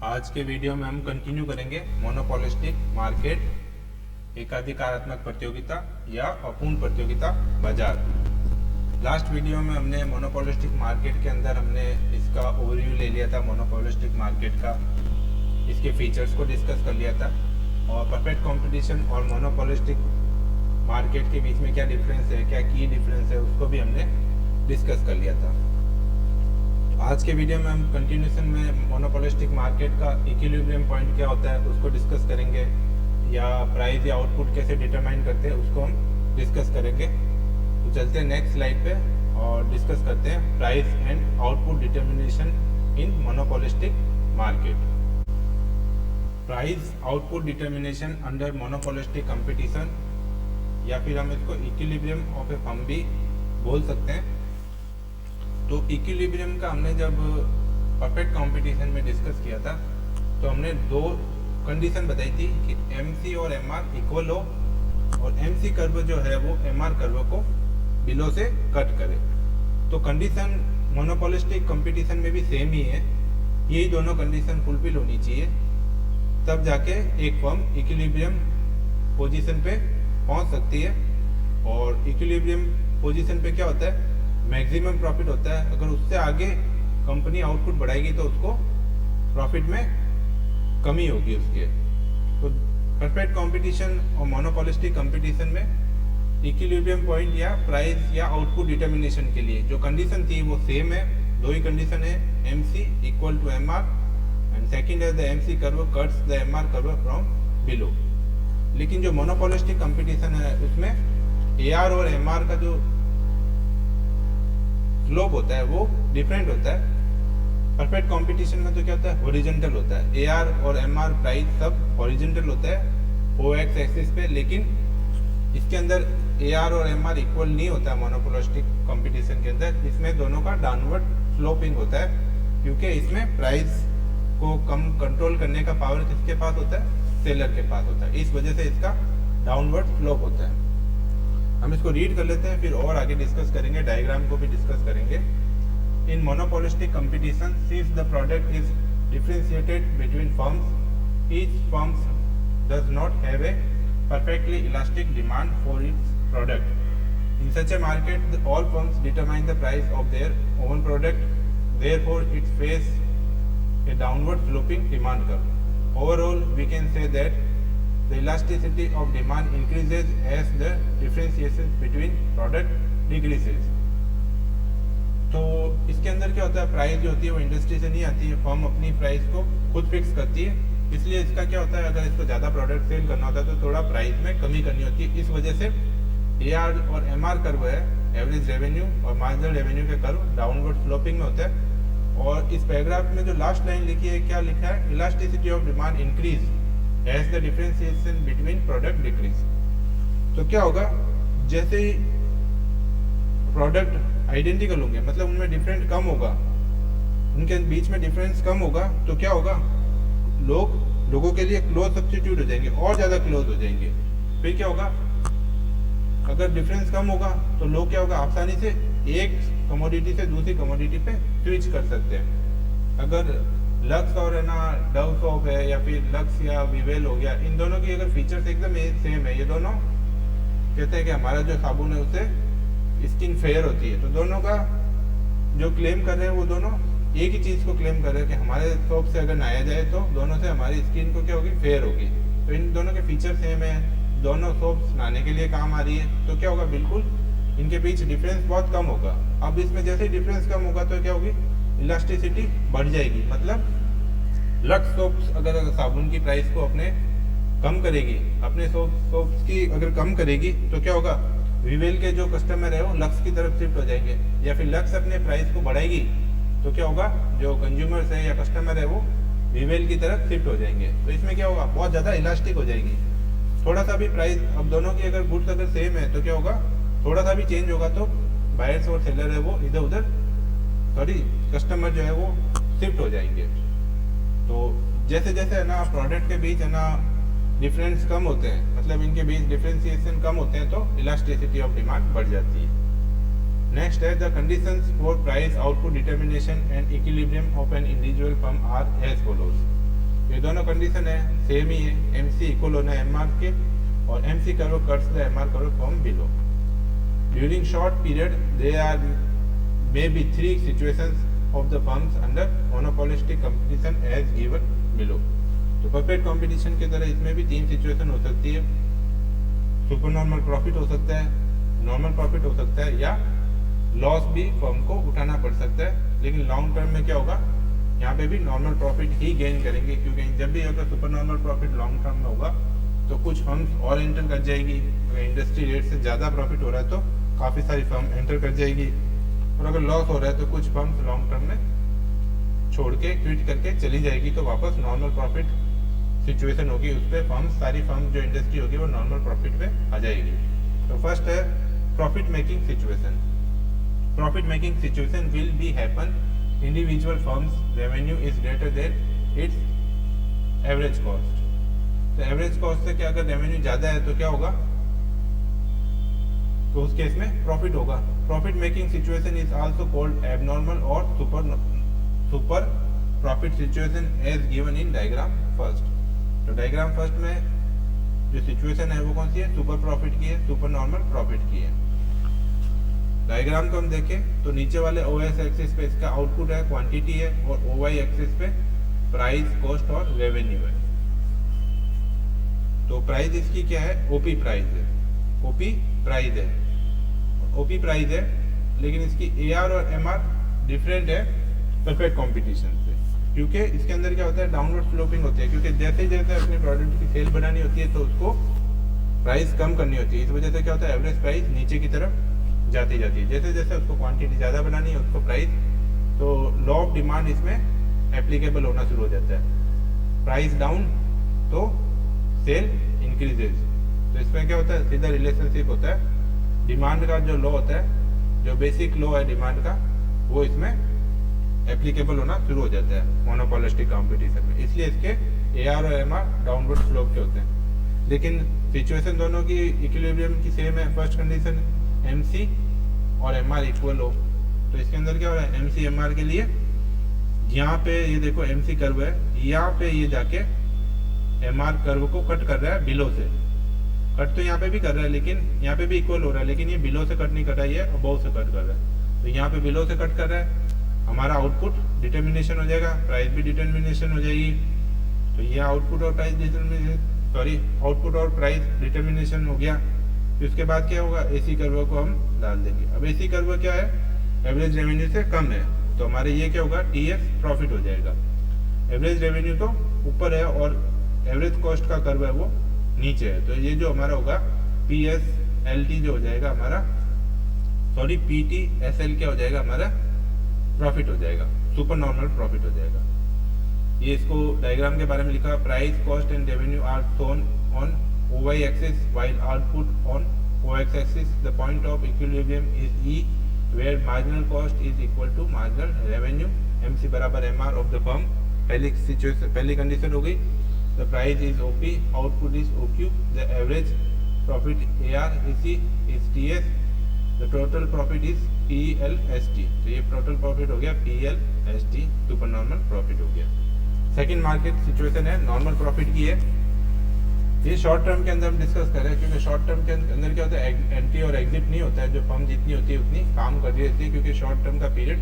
आज के वीडियो में हम कंटिन्यू करेंगे मोनोपोलिस्टिक मार्केट, एकाधिकारात्मक प्रतियोगिता या अपूर्ण प्रतियोगिता बाजार। लास्ट वीडियो में हमने मोनोपोलिस्टिक मार्केट के अंदर हमने इसका ओवरव्यू ले लिया था, मोनोपोलिस्टिक मार्केट का, इसके फीचर्स को डिस्कस कर लिया था और परफेक्ट कंपटीशन और मोनोपोलिस्टिक मार्केट के बीच में क्या डिफरेंस है, क्या की डिफरेंस है, उसको भी हमने डिस्कस कर लिया था। आज के वीडियो में हम कंटिन्यूशन में मोनोपोलिस्टिक मार्केट का इक्विलिब्रियम पॉइंट क्या होता है उसको डिस्कस करेंगे, या प्राइस या आउटपुट कैसे डिटरमाइन करते हैं उसको हम डिस्कस करेंगे। तो चलते हैं नेक्स्ट स्लाइड पे और डिस्कस करते हैं price and output determination in monopolistic market. Price output determination under monopolistic competition, या फिर हम इसको इक्विलिब्रियम ऑफ ए फर्म भी बोल सकते हैं। तो इक्विलिब्रियम का हमने जब परफेक्ट कंपटीशन में डिस्कस किया था तो हमने दो कंडीशन बताई थी कि MC और MR इक्वल हो और MC कर्व जो है वो MR कर्व को बिलो से कट करे। तो कंडीशन मोनोपोलिस्टिक कंपटीशन में भी सेम ही है, यही दोनों कंडीशन फुलफिल होनी चाहिए, तब जाके एक फर्म इक्विलिब्रियम पोजीशन पे पहुंच सकती है। और इक्विलिब्रियम पोजीशन पे क्या होता है, मैक्सिमम प्रॉफिट होता है। अगर उससे आगे कंपनी आउटपुट बढ़ाएगी तो उसको प्रॉफिट में कमी होगी उसके। तो परफेक्ट कंपटीशन और मोनोपोलिस्टिक कंपटीशन में इक्विलिब्रियम पॉइंट या प्राइस या आउटपुट डिटर्मिनेशन के लिए जो कंडीशन थी वो सेम है। दो ही कंडीशन है, MC equal to MR and second है the MC curve cuts the MR curve from below. लेकिन जो मोनोपोलिस्टिक कंपटीशन है उसमें AR और MR का जो स्लोप होता है वो डिफरेंट होता है। परफेक्ट कंपटीशन में तो क्या होता है, हॉरिजॉन्टल होता है। AR और MR प्राइस सब हॉरिजॉन्टल होता है OX एक्सिस पे, लेकिन इसके अंदर AR और MR इक्वल नहीं होता है मोनोपोलिस्टिक कंपटीशन के अंदर। इसमें दोनों का डाउनवर्ड स्लोपिंग होता है, क्योंकि इसमें प्राइस को कम कंट्रोल करने का पावर किसके पास होता है, सेलर के पास होता है। इस वजह से इसका डाउनवर्ड स्लोप होता है। हम इसको रीड कर लेते हैं, फिर और आगे डिस्कस करेंगे, डायग्राम को भी डिस्कस करेंगे। In monopolistic competition, since the product is differentiated between firms, each firms does not have a perfectly elastic demand for its product. In such a market, all firms determine the price of their own product. Therefore, it faces a downward sloping demand curve. Overall, we can say that the elasticity of demand increases as the differentiation between product decreases. तो इसके अंदर क्या होता है, price जो होती है वो इंडस्ट्री से नहीं आती है, फर्म अपनी प्राइस को खुद फिक्स करती है। इसलिए इसका क्या होता है, अगर इसको ज़्यादा प्रोडक्ट सेल करना होता है तो थोड़ा प्राइस में कमी करनी होती है। इस वजह से AR और MR कर्व है, एवरेज रेवेन्यू और मार्जिनल रेवेन्यू के कर्व डाउनवर्ड स्लोपिंग में होता है। और इस पैराग्राफ में जो लास्ट लाइन लिखी है, क्या लिखा है, elasticity of demand increase as the differentiation between product decrease. तो क्या होगा, जैसे ही प्रोडक्ट आइडेंटिकल होंगे, मतलब उनमें डिफरेंट कम होगा, उनके बीच में डिफरेंस कम होगा, तो क्या होगा, लोगों के लिए क्लोज सब्स्टिट्यूट हो जाएंगे और ज्यादा क्लोज हो जाएंगे। फिर क्या होगा, अगर डिफरेंस कम होगा तो लोग क्या होगा, आसानी से एक कमोडिटी से दूसरी कमोडिटी पे स्विच कर सकते हैं। अगर लक्स और है ना डव सोप है, या फिर लक्स या विवेल हो गया, इन दोनों की अगर फीचर्स एकदम सेम है, ये दोनों कहते हैं कि हमारा जो साबुन है उससे स्किन फेयर होती है, तो दोनों का जो क्लेम कर रहे हैं वो दोनों एक ही चीज को क्लेम कर रहे हैं कि हमारे सोप से अगर नहाया जाए तो दोनों से हमारी स्किन को क्या होगी, फेयर होगी। तो इन दोनों के फीचर सेम है, दोनों सोप्स नहाने के लिए काम आ रही है, तो क्या होगा, बिल्कुल इनके बीच डिफरेंस बहुत कम होगा। अब इसमें जैसे डिफरेंस कम होगा तो क्या होगी, इलास्टिसिटी बढ़ जाएगी। मतलब लक्स सोप्स अगर साबुन की प्राइस को अपने कम करेगी, अपने सोप्स की अगर कम करेगी, तो क्या होगा, विवेल के जो कस्टमर है वो लक्स की तरफ शिफ्ट हो जाएंगे। या फिर लक्स अपने प्राइस को बढ़ाएगी तो क्या होगा, जो कंज्यूमर्स है या कस्टमर है वो विवेल की तरफ शिफ्ट हो जाएंगे। तो इसमें क्या होगा, बहुत ज़्यादा इलास्टिक हो जाएगी। थोड़ा सा भी प्राइस, अब दोनों की अगर गुड्स अगर सेम है तो क्या होगा, थोड़ा सा भी चेंज होगा तो बायर्स और सेलर है वो इधर उधर, सॉरी कस्टमर जो है वो शिफ्ट हो जाएंगे। तो जैसे जैसे है ना प्रोडक्ट के बीच है ना डिफरेंस कम होते हैं, मतलब इनके बीच डिफरेंशिएशन कम होते हैं, तो इलास्टिसिटी ऑफ डिमांड बढ़ जाती है। Next is the conditions for price output determination and equilibrium of an individual firm are as follows. ये दोनों कंडीशन है सेम ही है, MC इक्वल होना है MR के और MC curve cuts the MR curve from below. During short period they are may be 3 situations of the firms under monopolistic competition as given below। तो perfect competition की तरह इसमें भी 3 सिचुएशन हो सकती है। सुपर नॉर्मल प्रॉफिट हो सकता है, नॉर्मल प्रॉफिट हो सकता है, या लॉस भी फर्म को उठाना पड़ सकता है। लेकिन लॉन्ग टर्म में क्या होगा, यहाँ पे भी नॉर्मल प्रॉफिट ही गेन करेंगे, क्योंकि जब भी अगर super normal profit long term में होगा तो कुछ फर्म्स और एंटर कर जाएगी। अगर इंडस्ट्री रेट से ज़्यादा प्रॉफिट हो रहा है तो काफ़ी सारी फर्म एंटर कर जाएगी, और अगर लॉस हो रहा है तो कुछ फर्म्स लॉन्ग टर्म में छोड़ के क्विट करके चली जाएगी, तो वापस नॉर्मल प्रॉफिट सिचुएशन होगी, उस पर फर्म्स सारी फर्म जो इंडस्ट्री होगी वो नॉर्मल प्रॉफिट पे आ जाएगी। तो फर्स्ट है profit making situation. Profit making situation will be happen individual firms revenue is greater than it's average cost. तो एवरेज कॉस्ट से क्या, अगर रेवेन्यू ज़्यादा है तो क्या होगा, तो उस केस में प्रॉफिट होगा। Profit making situation is also called abnormal और super profit situation as given in diagram first. तो डायग्राम फर्स्ट में जो सिचुएशन है वो कौन सी है, सुपर प्रॉफिट की है, सुपर नॉर्मल प्रॉफिट की है। डायग्राम को हम देखें तो नीचे वाले OS एक्सिस पे इसका आउटपुट है, क्वांटिटी है, और OY एक्सिस पे प्राइस, कॉस्ट और रेवेन्यू है। तो प्राइस इसकी क्या है, OP प्राइस है, OP प्राइस है, OP प्राइस है, लेकिन इसकी AR और MR डिफरेंट है परफेक्ट कंपटीशन से, क्योंकि इसके अंदर क्या होता है, डाउनवर्ड स्लोपिंग होती है, क्योंकि जैसे जैसे अपने प्रोडक्ट की सेल बनानी होती है तो उसको प्राइस कम करनी होती है। इस वजह से क्या होता है, एवरेज प्राइस नीचे की तरफ जाती जाती है। जैसे जैसे उसको क्वांटिटी ज़्यादा बनानी है उसको प्राइस, तो लॉ ऑफ डिमांड इसमें एप्लीकेबल होना शुरू हो जाता है। प्राइस डाउन तो सेल इंक्रीजेज। तो इसमें क्या होता है, सीधा रिलेशनशिप होता है। डिमांड का जो लॉ होता है, जो बेसिक लॉ है डिमांड का, वो इसमें एप्लीकेबल होना शुरू हो जाता है मोनोपोलिस्टिक कंपटीशन में। इसलिए इसके AR और MR डाउनवर्ड स्लोप के होते हैं। लेकिन सिचुएशन दोनों की इक्विलिब्रियम की सेम है। फर्स्ट कंडीशन MC और MR इक्वल हो, तो इसके अंदर क्या हो रहा है, MC MR के लिए यहाँ पे ये देखो MC कर्व है, यहाँ पे ये जाके MR कर्व को कट कर रहा है बिलो से। कट तो यहाँ पे भी कर रहा है, लेकिन यहाँ पे भी इक्वल हो रहा है, लेकिन ये बिलो से कट नहीं कर रहा है, ये अबव से कट कर रहा है। तो यहाँ पे बिलो से कट कर रहा है, हमारा आउटपुट डिटर्मिनेशन हो जाएगा, प्राइस भी डिटर्मिनेशन हो जाएगी। तो ये आउटपुट और प्राइस आउटपुट और प्राइस डिटर्मिनेशन हो गया। फिर उसके बाद क्या होगा, AC कर्व को हम डाल देंगे। अब AC कर्व क्या है, एवरेज रेवेन्यू से कम है, तो हमारे ये क्या होगा, TS प्रॉफिट हो जाएगा। एवरेज रेवेन्यू तो ऊपर है और एवरेज कॉस्ट का कर्व है वो नीचे है, तो ये जो हमारा होगा PSLT जो हो जाएगा हमारा, PTSL क्या हो जाएगा, हमारा प्रॉफिट हो जाएगा, सुपर नॉर्मल प्रॉफिट हो जाएगा। ये इसको डायग्राम के बारे में लिखा, price, cost and revenue are shown on OY axis while output on OX axis. The point of equilibrium is E, where marginal cost is equal to marginal revenue. MC बराबर MR of the firm. पहली condition हो गई। The price is OP, output is OQ. The average profit AR is TS. The total profit is PLST. तो ये total profit हो गया PLST, super normal profit हो गया। सेकेंड मार्केट सिचुएशन है, नॉर्मल प्रॉफिट की है। ये शॉर्ट टर्म के अंदर हम डिस्कस कर रहे हैं, क्योंकि शॉर्ट टर्म के अंदर क्या होता है, एंट्री और एग्जिट नहीं होता है। जो फर्म जितनी होती है उतनी काम कर रही रहती है, क्योंकि शॉर्ट टर्म का पीरियड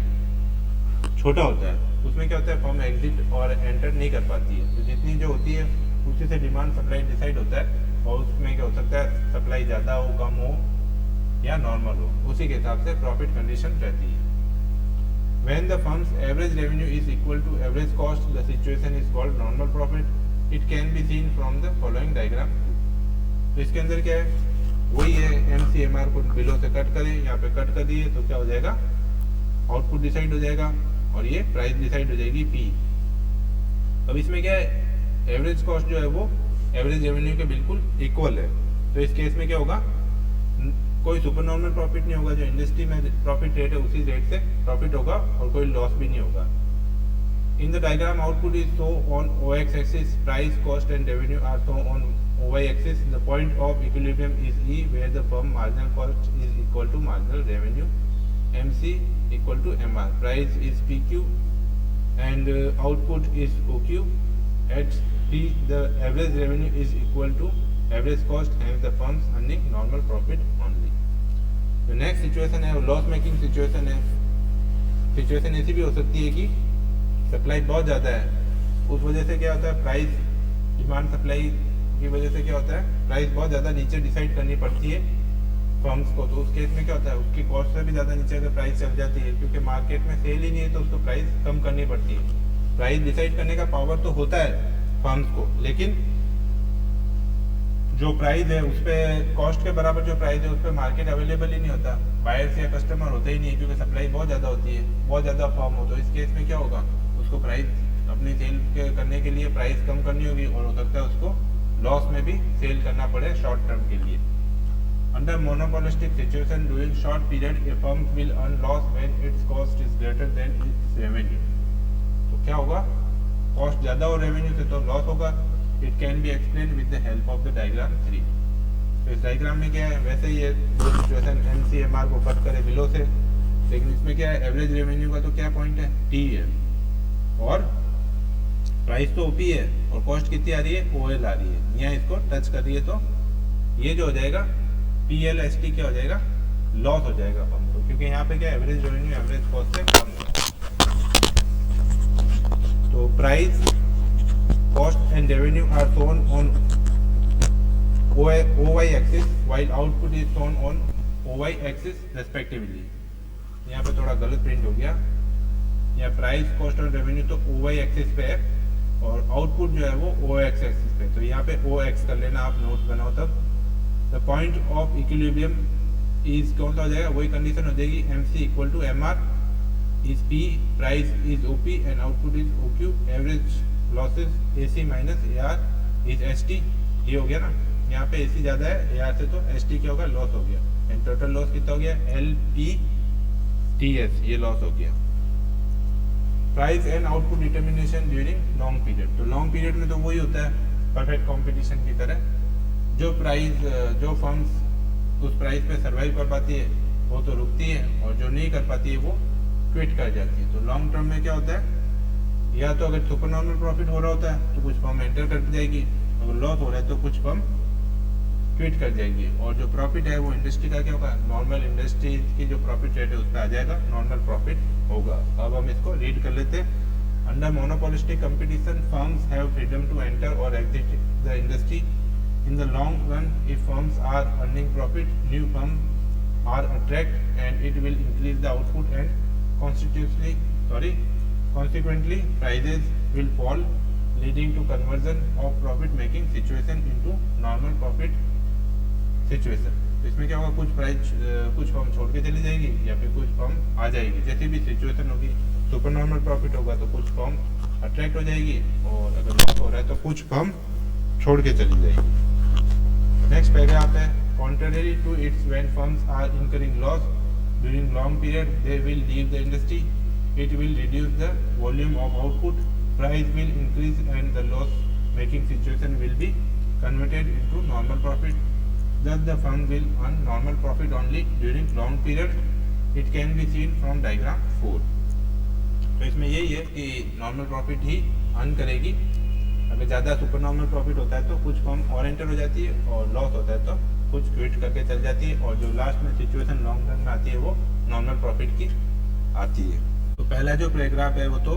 छोटा होता है। उसमें क्या होता है, फर्म एग्जिट और एंटर नहीं कर पाती है। तो जितनी जो होती है उसी से डिमांड सप्लाई डिसाइड होता है, और उसमें क्या हो सकता है, सप्लाई ज़्यादा हो, कम हो या नॉर्मल हो, उसी के हिसाब से प्रॉफिट कंडीशन रहती है। When the firm's average revenue is equal to average cost, the situation is called normal profit. It can be seen from the following diagram. तो इसके अंदर क्या है, वही है, MC MR को बिलो से कट करें, यहाँ पे कट कर दिए तो क्या हो जाएगा, आउटपुट डिसाइड हो जाएगा और ये प्राइस डिसाइड हो जाएगी P। अब इसमें क्या है, एवरेज कॉस्ट जो है वो एवरेज रेवेन्यू के बिल्कुल इक्वल है। तो इस केस में क्या होगा, कोई सुपर नॉर्मल प्रॉफिट नहीं होगा, जो इंडस्ट्री में प्रॉफिट रेट है उसी रेट से प्रॉफिट होगा और कोई लॉस भी नहीं होगा। In the diagram, output is shown on OX axis, price, cost and revenue are shown on OY axis. The point of equilibrium is E, where the firm marginal cost is equal to marginal revenue. MC equal to MR. Price is PQ and output is OQ at P the average revenue is equal to average cost, hence the firms earning normal profit only. The next situation है वो loss making situation है. Situation ऐसी भी हो सकती है कि supply बहुत ज़्यादा है, उस वजह से क्या होता है प्राइस डिमांड सप्लाई की वजह से क्या होता है प्राइस बहुत ज़्यादा नीचे डिसाइड करनी पड़ती है फर्म्स को. तो उस केस में क्या होता है उसकी कॉस्ट से भी ज़्यादा नीचे अगर प्राइस चल जाती है, क्योंकि मार्केट में सेल ही नहीं है तो उसको प्राइस कम करनी पड़ती है. प्राइस डिसाइड करने का पावर तो होता है फर्म्स को, लेकिन जो प्राइस है उस पर कॉस्ट के बराबर जो प्राइस है उस पर मार्केट अवेलेबल ही नहीं होता, बायर्स या कस्टमर होते ही नहीं, क्योंकि सप्लाई बहुत ज़्यादा होती है, बहुत ज़्यादा फर्म हो. तो इस केस में क्या होगा उसको प्राइस अपनी सेल करने के लिए प्राइस कम करनी होगी और हो सकता है उसको लॉस में भी सेल करना पड़े शॉर्ट टर्म के लिए. Under monopolistic situation during short period, a firm will earn loss when its cost is greater than its revenue. तो क्या होगा कॉस्ट ज़्यादा और रेवेन्यू से तो लॉस होगा. It can be explained with the help of the diagram 3. तो इस डायग्राम में क्या है वैसे ही ये दो सिचुएशन MCMR को कट करे बिलो से, लेकिन इसमें क्या है एवरेज रेवेन्यू का तो क्या पॉइंट है T है और प्राइस तो OP है और कॉस्ट कितनी आ रही है OL आ रही है. यहाँ इसको टच कर रही है तो ये जो हो जाएगा PLST क्या हो जाएगा लॉस हो जाएगा फर्म को, क्योंकि यहाँ पे क्या एवरेज रेवेन्यू एवरेज कॉस्ट से कम है. तो price cost and revenue are shown on OY axis while output is shown on OY axis respectively. यहाँ पे थोड़ा गलत प्रिंट हो गया, यहाँ प्राइस कॉस्ट और रेवेन्यू तो OY एक्सिस पे है और आउटपुट जो है वो OX एक्सिस पे. तो यहाँ पे OX कर लेना आप, नोट बनाओ तब. The point of equilibrium is कौन सा हो जाएगा वही कंडीशन हो जाएगी MC equal to MR is P, price is OP and output is OQ, average losses AC minus AR is ST. ये हो गया ना, यहाँ पे AC ज़्यादा है AR से तो ST क्या होगा लॉस हो गया. एंड टोटल लॉस कितना हो गया LPTS, ये लॉस हो गया. Price and output determination during long period. तो लॉन्ग पीरियड में तो वही होता है परफेक्ट कंपटीशन की तरह, जो फर्म्स उस प्राइस पे सर्वाइव कर पाती है वो तो रुकती है और जो नहीं कर पाती है वो क्विट कर जाती है. तो लॉन्ग टर्म में क्या होता है या तो अगर सुपर नॉर्मल प्रॉफिट हो रहा होता है तो कुछ फर्म एंटर कर जाएगी, अगर लॉस हो रहा है तो कुछ फर्म क्विट कर जाएगी और जो प्रॉफिट है वो इंडस्ट्री का क्या होगा नॉर्मल इंडस्ट्री की जो प्रॉफिट रेट है उस पर आ जाएगा, नॉर्मल प्रॉफिट होगा. अब हम इसको रीड कर लेते हैं. Under monopolistic competition firms have freedom to enter और exit the industry. In the long run, if firms are earning profit, new firms are attracted and it will increase the output and consequently prices will fall, leading to conversion of profit making situation into normal profit situation. तो इसमें क्या होगा कुछ firm छोड़ के चली जाएगी या फिर कुछ फर्म आ जाएगी, जैसी भी सिचुएशन होगी. सुपर नॉर्मल प्रॉफिट होगा तो कुछ फर्म अट्रैक्ट हो जाएगी और अगर लॉस हो रहा है तो कुछ फर्म छोड़ के चली जाएगी. नेक्स्ट पैराग्राफ है contrary to its when firms are incurring loss during long period they will leave the industry. It will reduce the volume of output, price will increase and the loss making situation will be converted into normal profit. Thus the firm will earn normal profit only during long period. It can be seen from diagram 4. तो इसमें यही है कि normal profit ही earn करेगी. अगर ज़्यादा super normal profit होता है तो कुछ फर्म और एंटर हो जाती है और लॉस होता है तो कुछ क्विट करके चल जाती है और जो लास्ट में सिचुएशन लॉन्ग रन में आती है वो नॉर्मल प्रॉफिट की आती है. तो पहला जो पैराग्राफ है वो तो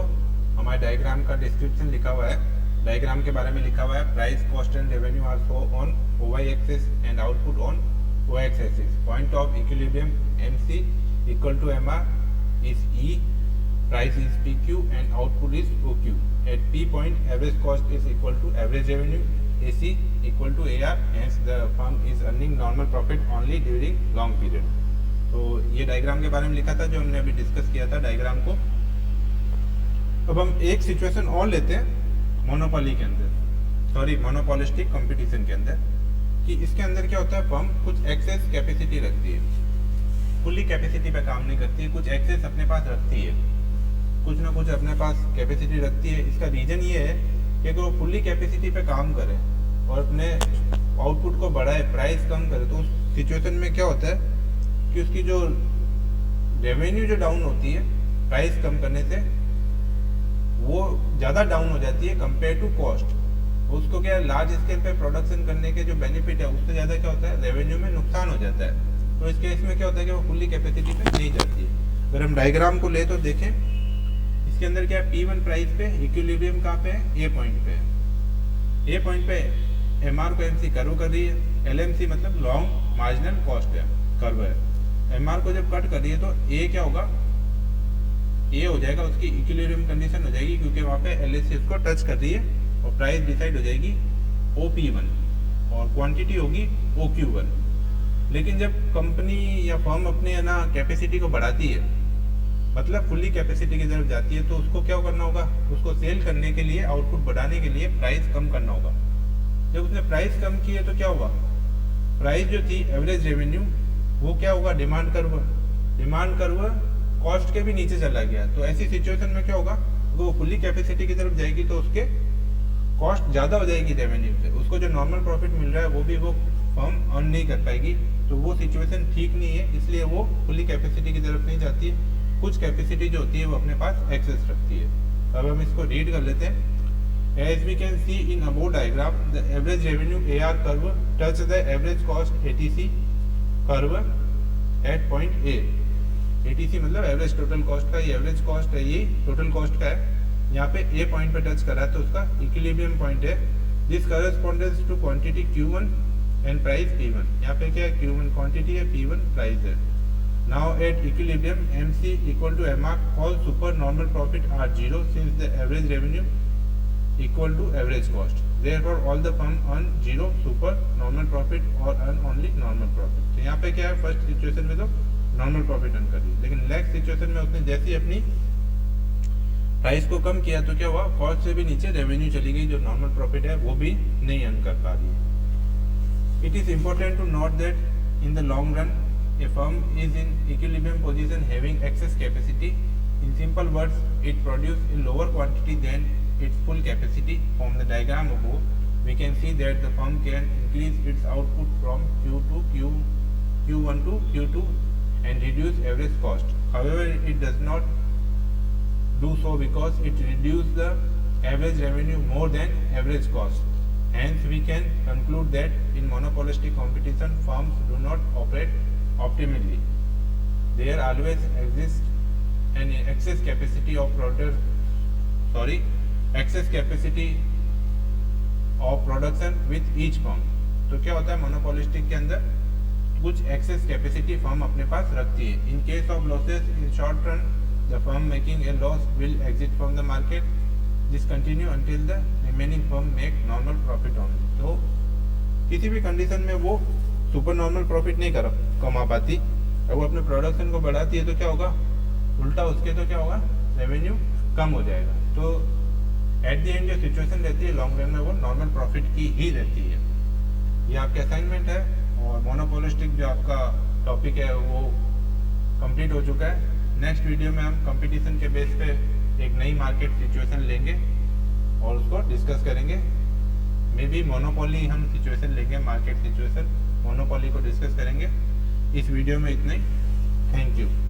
हमारे डायग्राम का डिस्क्रिप्शन लिखा हुआ है. डायग्राम के बारे में लिखा हुआ है price cost and revenue are show on OY axis and output on OX axis. Point of equilibrium MC equal to MR is E, price is PQ and output is OQ. At P point, average cost is equal to average revenue, AC equal to AR, hence the firm is earning normal profit only during long period. तो ये diagram के बारे में लिखा था जो हमने अभी डिस्कस किया था डायग्राम को. अब हम एक सिचुएशन और लेते हैं मोनोपोली के अंदर, सॉरी मोनोपोलिस्टिक कंपटीशन के अंदर, कि इसके अंदर क्या होता है फर्म कुछ एक्सेस कैपेसिटी रखती है, फुल्ली कैपेसिटी पे काम नहीं करती है, कुछ एक्सेस अपने पास रखती है, कुछ ना कुछ अपने पास कैपेसिटी रखती है. इसका रीजन ये है कि अगर वो फुल्ली कैपेसिटी पे काम करे और अपने आउटपुट को बढ़ाए, प्राइस कम करे, तो उस सिचुएशन में क्या होता है कि उसकी जो रेवेन्यू जो डाउन होती है प्राइस कम करने से वो ज़्यादा डाउन हो जाती है कंपेयर टू कॉस्ट। उसको क्या है, लार्ज स्केल पे प्रोडक्शन करने के जो बेनिफिट है उससे ज़्यादा क्या होता है, रेवेन्यू में नुकसान हो जाता है। तो इस केस में क्या होता है कि वो फुल्ली कैपेसिटी पे नहीं जाती है। अगर हम डायग्राम को ले तो देखें, इसके अंदर क्या है, P1 प्राइस पे इक्विलिब्रियम कहाँ पे है, ए पॉइंट पे है। ए पॉइंट पे एमआर को एमसी कर्व कर रही है, एलएमसी मतलब लॉन्ग मार्जिनल कॉस्ट है, कर्व है। एमआर को जब कट कर रही है तो ए क्या होगा, ए हो जाएगा, उसकी इक्विलिब्रियम कंडीशन हो जाएगी, क्योंकि वहाँ पे एलएससी उसको टच कर रही है और प्राइस डिसाइड हो जाएगी OP1 और क्वांटिटी होगी OQ1। लेकिन जब कंपनी या फर्म अपने ना कैपेसिटी को बढ़ाती है, मतलब फुल्ली कैपेसिटी की तरफ जाती है, तो उसको क्या करना होगा, उसको सेल करने के लिए, आउटपुट बढ़ाने के लिए प्राइस कम करना होगा। जब उसने प्राइस कम की है तो क्या हुआ, प्राइस जो थी एवरेज रेवेन्यू वो क्या होगा, डिमांड कर्व कॉस्ट के भी नीचे चला गया। तो ऐसी सिचुएशन में क्या होगा, वो फुल्ली कैपेसिटी की तरफ जाएगी तो उसके कॉस्ट ज़्यादा हो जाएगी रेवेन्यू से, उसको जो नॉर्मल प्रॉफिट मिल रहा है वो भी वो फर्म अर्न नहीं कर पाएगी। तो वो सिचुएशन ठीक नहीं है, इसलिए वो फुल्ली कैपेसिटी की तरफ नहीं जाती है। कुछ कैपेसिटी जो होती है वो अपने पास एक्सेस रखती है। अब हम इसको रीड कर लेते हैं। As we can see in above diagram, the average revenue AR curve touch the average cost ATC curve at point A. ATC मतलब एवरेज टोटल कॉस्ट का, ये एवरेज कॉस्ट है, ये टोटल कॉस्ट का है। यहाँ पे A पॉइंट पे टच करा है तो उसका इक्विलिब्रियम पॉइंट है। This correspondence to quantity Q1 and price P1। यहाँ पे क्या है, Q1 क्वांटिटी है, P1 प्राइस है। Now at equilibrium, MC equal to MR, all super normal profit are zero since the average revenue equal to average cost. Therefore, all the firm earn zero super normal profit or earn only normal profit. तो यहाँ पे क्या है, first situation में तो normal profit earn कर रही है, लेकिन नेक्स्ट सिचुएशन में उसने जैसे ही अपनी प्राइस को कम किया तो क्या हुआ, कॉस्ट से भी नीचे रेवेन्यू चली गई, जो नॉर्मल प्रॉफिट है वो भी नहीं अर्न कर पा रही है। It is important to note that in the long run a firm is in equilibrium position having excess capacity. In simple words, it produces in lower quantity than its full capacity. From the diagram above, we can see that the firm can increase its output from Q1 to Q2 and reduce average cost. However, it does not do so because it reduces the average revenue more than average cost. Hence, we can conclude that in monopolistic competition, firms do not operate optimally. There always exists an excess capacity of production with each firm. तो क्या होता है, monopolistic के अंदर कुछ access capacity firm अपने पास रखती है। In case of losses in short run, the firm making a loss will exit from the market, this continue until the remaining firm make normal profit only. तो किसी भी condition में वो super normal profit नहीं कमा पाती। अब वो अपने प्रोडक्शन को बढ़ाती है तो क्या होगा, उल्टा उसके तो क्या होगा, रेवेन्यू कम हो जाएगा। तो एट द एंड जो सिचुएशन रहती है लॉन्ग रन में वो नॉर्मल प्रॉफिट की ही रहती है। ये आपके असाइनमेंट है और मोनोपोलिस्टिक जो आपका टॉपिक है वो कंप्लीट हो चुका है। नेक्स्ट वीडियो में हम कंपटीशन के बेस पे एक नई मार्केट सिचुएशन लेंगे और उसको डिस्कस करेंगे। मे बी मोनोपोली हम सिचुएशन लेंगे, मार्केट सिचुएशन मोनोपोली को डिस्कस करेंगे। इस वीडियो में इतना ही। Thank you.